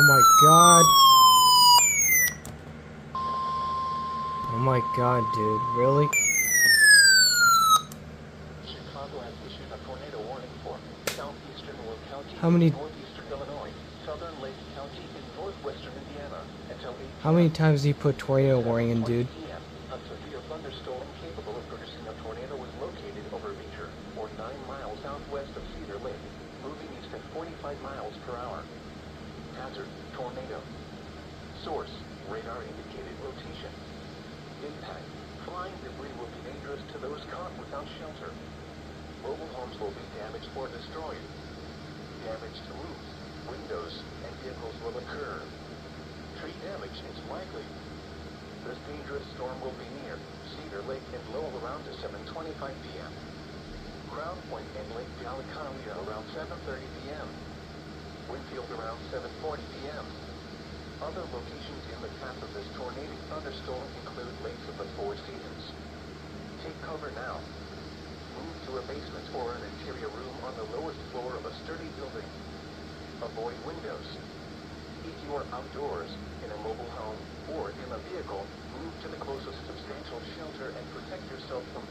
my god. Oh my god, dude. Really? Chicago has issued a tornado warning for southeastern Will County, How many northeastern Illinois, southern Lake County, and northwestern Indiana until 8 p.m. How many times do you put tornado warning in, dude? A severe thunderstorm capable of producing a tornado was located over Beecher, or 9 miles southwest of Cedar Lake, moving east at 45 miles per hour. Hazard, tornado. Source, radar indicated rotation. Impact, flying debris will be dangerous to those caught without shelter. Mobile homes will be damaged or destroyed. Damage to roofs, windows, and vehicles will occur. Tree damage is likely. This dangerous storm will be near Cedar Lake and Lowell around 7:25 p.m. Crown Point and Lake Dalecarlia around 7:30 p.m. Winfield around 7:40 p.m. Other locations in the path of this tornadic thunderstorm include lakes of the Four Seasons. Take cover now. Move to a basement or an interior room on the lowest floor of a sturdy building. Avoid windows. If you are outdoors, in a mobile home, or in a vehicle, move to the closest substantial shelter and protect yourself from